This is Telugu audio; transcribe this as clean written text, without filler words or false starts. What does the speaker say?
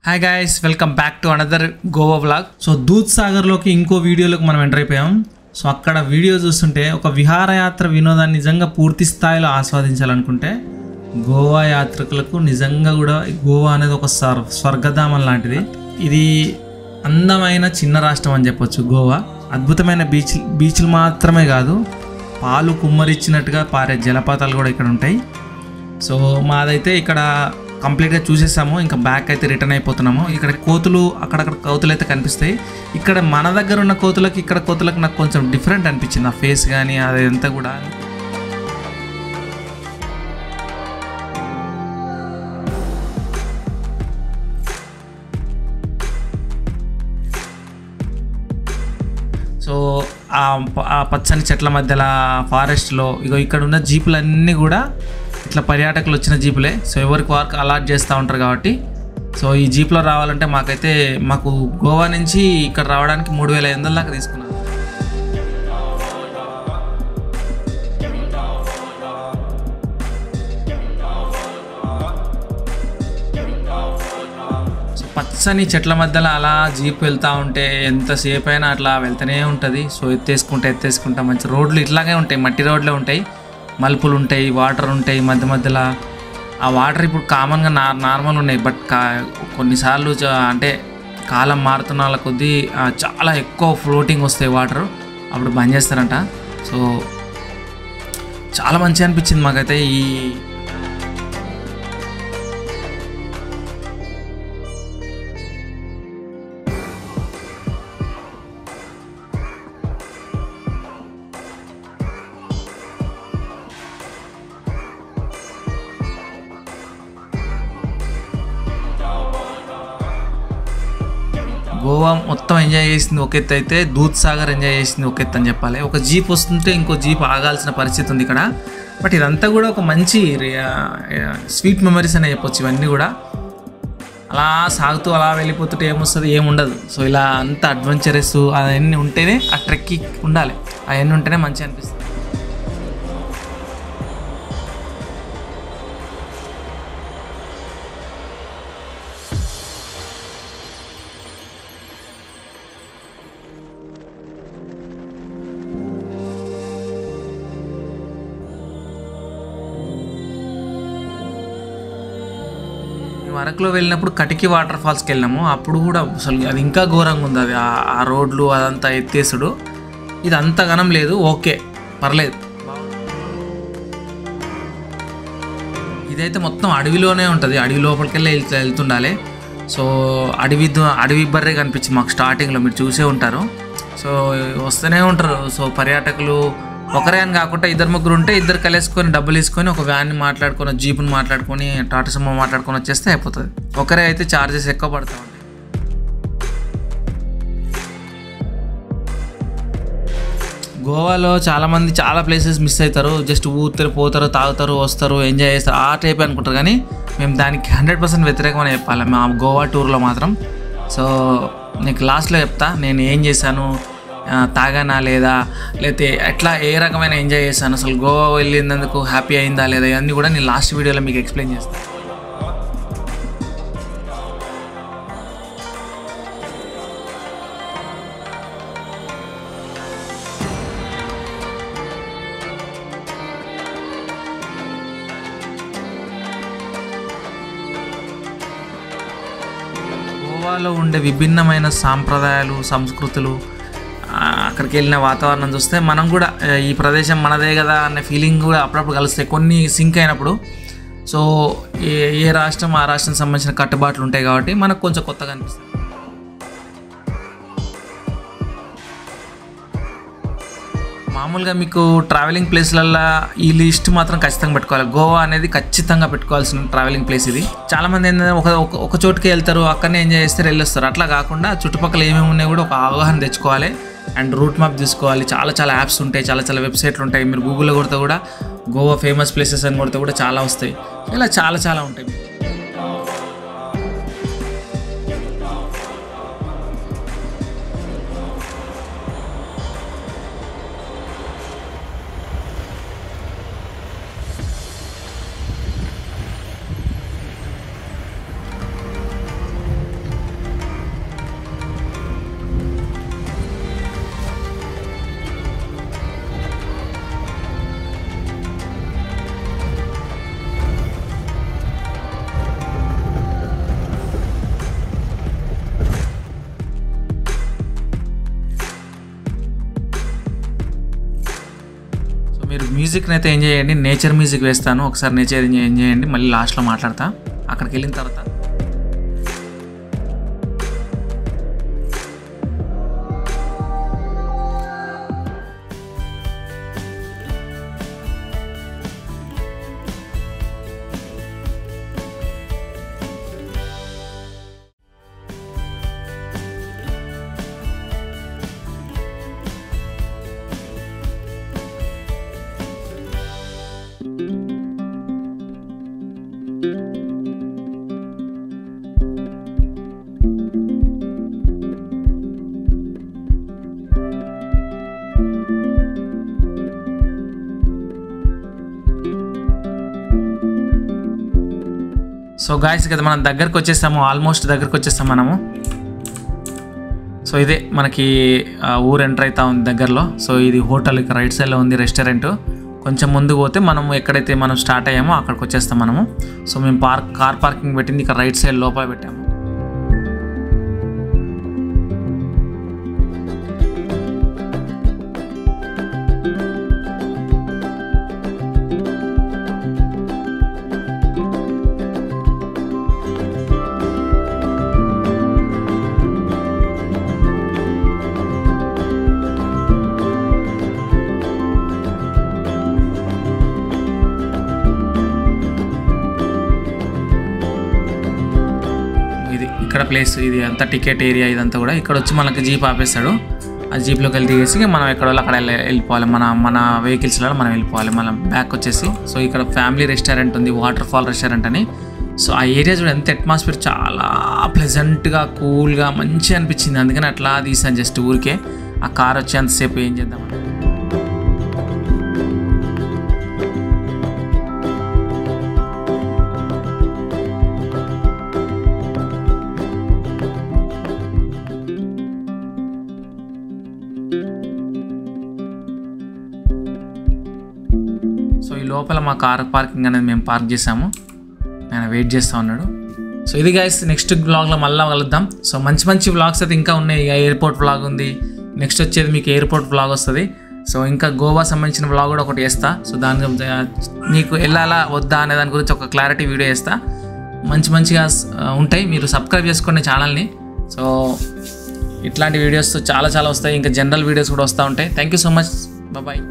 Hi guys, welcome back to another Goa vlog. So దూద్ సాగర్లోకి ఇంకో వీడియోలోకి మనం ఎంటర్ అయిపోయాం. సో అక్కడ వీడియో చూస్తుంటే ఒక విహారయాత్ర వినోదాన్ని నిజంగా పూర్తి స్థాయిలో ఆస్వాదించాలనుకుంటే గోవా యాత్రికులకు నిజంగా కూడా గోవా అనేది ఒక స్వర్గధామం లాంటిది. ఇది అందమైన చిన్న రాష్ట్రం అని చెప్పొచ్చు. గోవా అద్భుతమైన బీచ్లు మాత్రమే కాదు, పాలు కుమ్మరిచ్చినట్టుగా పారే జలపాతాలు కూడా ఇక్కడ ఉంటాయి. సో మాదైతే ఇక్కడ కంప్లీట్గా చూసేసాము. ఇంకా బ్యాక్ అయితే రిటర్న్ అయిపోతున్నాము. ఇక్కడ కోతులు, అక్కడక్కడ కోతులు అయితే కనిపిస్తాయి. ఇక్కడ మన దగ్గర ఉన్న కోతులకి ఇక్కడ కోతులకు నాకు కొంచెం డిఫరెంట్ అనిపించింది. ఆ ఫేస్ కానీ అదంతా కూడా. సో ఆ పచ్చని చెట్ల మధ్యలో ఫారెస్ట్లో ఇక్కడ ఉన్న జీపులన్నీ కూడా ఇట్లా పర్యాటకులు వచ్చిన జీపులే. సో ఎవరికి వారికి అలాట్ చేస్తూ ఉంటారు కాబట్టి సో ఈ జీప్లో రావాలంటే మాకు గోవా నుంచి ఇక్కడ రావడానికి 3500 దాకా తీసుకున్నాను. సో పచ్చని చెట్ల మధ్యలో అలా జీప్ వెళ్తూ ఉంటే ఎంతసేపు అయినా అట్లా వెళ్తూనే ఉంటుంది. సో ఎత్తేసుకుంటా మంచి రోడ్లు ఇట్లాగే ఉంటాయి, మట్టి రోడ్లే ఉంటాయి, మలుపులు ఉంటాయి, వాటర్ ఉంటాయి మధ్య మధ్యలో. ఆ వాటర్ ఇప్పుడు కామన్గా నార్మల్ ఉన్నాయి, బట్ కొన్నిసార్లు అంటే కాలం మారుతున్న వాళ్ళ కొద్దీ చాలా ఎక్కువ ఫ్లోటింగ్ వస్తాయి వాటర్, అప్పుడు బంద్ చేస్తారంట. సో చాలా మంచిగా అనిపించింది మాకైతే. గోవా మొత్తం ఎంజాయ్ చేసింది ఒక ఎత్తు అయితే, దూద్ సాగర్ ఎంజాయ్ చేసింది ఒక ఎత్తు అని చెప్పాలి. ఒక జీప్ వస్తుంటే ఇంకో జీప్ ఆగాల్సిన పరిస్థితి ఉంది ఇక్కడ. బట్ ఇదంతా కూడా ఒక మంచి స్వీట్ మెమరీస్ అనే చెప్పొచ్చు. ఇవన్నీ కూడా అలా సాగుతూ అలా వెళ్ళిపోతుంటే ఏమొస్తుంది, ఏముండదు. సో ఇలా అంత అడ్వెంచరస్ అవన్నీ ఉంటేనే ఆ ట్రెక్కి ఉండాలి, అవన్నీ ఉంటేనే మంచిగా అనిపిస్తుంది. అరకులో వెళ్ళినప్పుడు కటికి వాటర్ ఫాల్స్కి వెళ్ళినాము. అప్పుడు కూడా అసలు అది ఇంకా ఘోరంగా ఉంది. అది ఆ రోడ్లు అదంతా ఎత్తేసుడు. ఇది అంత ఘనం లేదు, ఓకే పర్లేదు. ఇదైతే మొత్తం అడవిలోనే ఉంటుంది, అడవి లోపలికి వెళ్ళి వెళ్తుండాలి. సో అడవి బర్రే కనిపించింది మాకు స్టార్టింగ్లో, మీరు చూసే ఉంటారు. సో వస్తూనే ఉంటారు. సో పర్యాటకులు ఒకరే అని కాకుండా 2-3 ఉంటే ఇద్దరు కలిసుకొని డబ్బులు తీసుకొని ఒక వ్యాన్ని మాట్లాడుకొని, జీపుని మాట్లాడుకొని, టాటా సుమో మాట్లాడుకొని వచ్చేస్తే అయిపోతుంది. ఒకరే అయితే ఛార్జెస్ ఎక్కువ పడతా ఉంటాయి. గోవాలో చాలామంది చాలా ప్లేసెస్ మిస్ అవుతారు. జస్ట్ ఊరుతారు, పోతారు, తాగుతారు, వస్తారు, ఎంజాయ్ చేస్తారు, ఆ టైప్ అనుకుంటారు. కానీ మేము దానికి 100% వ్యతిరేకమని చెప్పాలి మా గోవా టూర్లో మాత్రం. సో నీకు లాస్ట్లో చెప్తా నేను ఏం చేశాను, తాగానా లేదా, లేకపోతే ఎట్లా ఏ రకమైన ఎంజాయ్ చేశాను, అసలు గోవా వెళ్ళినందుకు హ్యాపీ అయిందా లేదా, ఇవన్నీ కూడా నేను లాస్ట్ వీడియోలో మీకు ఎక్స్ప్లెయిన్ చేస్తాను. గోవాలో ఉండే విభిన్నమైన సాంప్రదాయాలు, సంస్కృతులు, అక్కడికి వెళ్ళిన వాతావరణం చూస్తే మనం కూడా ఈ ప్రదేశం మనదే కదా అనే ఫీలింగ్ కూడా అప్పుడప్పుడు కలుస్తాయి కొన్ని సింక్ అయినప్పుడు. సో ఏ రాష్ట్రం ఆ రాష్ట్రం సంబంధించిన కట్టుబాట్లు ఉంటాయి కాబట్టి మనకు కొంచెం కొత్తగా అనిపిస్తుంది. మామూలుగా మీకు ట్రావెలింగ్ ప్లేస్లల్లో ఈ లిస్ట్ మాత్రం ఖచ్చితంగా పెట్టుకోవాలి. గోవా అనేది ఖచ్చితంగా పెట్టుకోవాల్సిన ట్రావెలింగ్ ప్లేస్ ఇది. చాలామంది ఏంటంటే ఒక చోటుకి వెళ్తారు, అక్కడనే ఎంజాయ్ చేస్తారు, వెళ్ళొస్తారు. అట్లా కాకుండా చుట్టుపక్కల ఏమేమి ఉన్నాయో కూడా ఒక అవగాహన తెచ్చుకోవాలి. అండ్ రూట్ మ్యాప్ తీసుకోవాలి. చాలా యాప్స్ ఉంటాయి, చాలా వెబ్సైట్లు ఉంటాయి. మీరు గూగుల్లో కొడితే కూడా గోవా ఫేమస్ ప్లేసెస్ అని కొడితే కూడా చాలా వస్తాయి. ఇలా చాలా ఉంటాయి. మ్యూజిక్ని అయితే ఎంజాయ్ చేయండి. నేచర్ మ్యూజిక్ వేస్తాను, ఒకసారి నేచర్ ఎంజాయ్ చేయండి, మళ్ళీ లాస్ట్లో మాట్లాడతా. అక్కడికి వెళ్ళిన తర్వాత సో గాయ్స్ కదా మనం దగ్గరకు వచ్చేస్తాము, ఆల్మోస్ట్ దగ్గరకు వచ్చేస్తాం మనము. సో ఇదే మనకి ఊరు ఎంటర్ అవుతా ఉంది దగ్గరలో. సో ఇది హోటల్, ఇక్కడ రైట్ సైడ్లో ఉంది రెస్టారెంట్. కొంచెం ముందుకు పోతే మనం ఎక్కడైతే మనం స్టార్ట్ అయ్యామో అక్కడికి వచ్చేస్తాం మనము. సో మేము కార్ పార్కింగ్ పెట్టింది ఇక్కడ రైట్ సైడ్ లోపల పెట్టాము. ఇక్కడ ప్లేస్ ఇది అంతా టికెట్ ఏరియా, ఇదంతా కూడా. ఇక్కడ వచ్చి మనకి జీప్ ఆపేస్తాడు, ఆ జీప్లోకి వెళ్ళి దిగేసి మనం ఎక్కడ అక్కడ వెళ్ళిపోవాలి, మన వెహికల్స్లో మనం వెళ్ళిపోవాలి మనం బ్యాక్ వచ్చేసి. సో ఇక్కడ ఫ్యామిలీ రెస్టారెంట్ ఉంది, వాటర్ ఫాల్ రెస్టారెంట్ అని. సో ఆ ఏరియా చూడ ఎంత అట్మాస్ఫియర్, చాలా ప్లెజెంట్గా కూల్గా మంచిగా అనిపించింది. అందుకని అట్లా తీసాను జస్ట్ ఊరికే. ఆ కార్ వచ్చేంతసేపు ఏం చేద్దామని. సో ఈ లోపల మా కార్ పార్కింగ్ అనేది మేము పార్క్ చేసాము, ఆయన వెయిట్ చేస్తూ ఉన్నాడు. సో ఇది గైస్, నెక్స్ట్ వ్లాగ్లో మళ్ళీ కలుద్దాం. సో మంచి మంచి వ్లాగ్స్ అయితే ఇంకా ఉన్నాయి. ఎయిర్పోర్ట్ వ్లాగ్ ఉంది, నెక్స్ట్ వచ్చేది మీకు ఎయిర్పోర్ట్ వ్లాగ్ వస్తుంది. సో ఇంకా గోవా సంబంధించిన వ్లాగ్ కూడా ఒకటి వేస్తా. సో దాని మీకు వెళ్ళాలా వద్దా అనే దాని గురించి ఒక క్లారిటీ వీడియో వేస్తా. మంచిగా ఉంటాయి, మీరు సబ్స్క్రైబ్ చేసుకోండి ఛానల్ని. సో ఇట్లాంటి వీడియోస్ చాలా వస్తాయి, ఇంకా జనరల్ వీడియోస్ కూడా వస్తూ ఉంటాయి. Thank you so much, bye.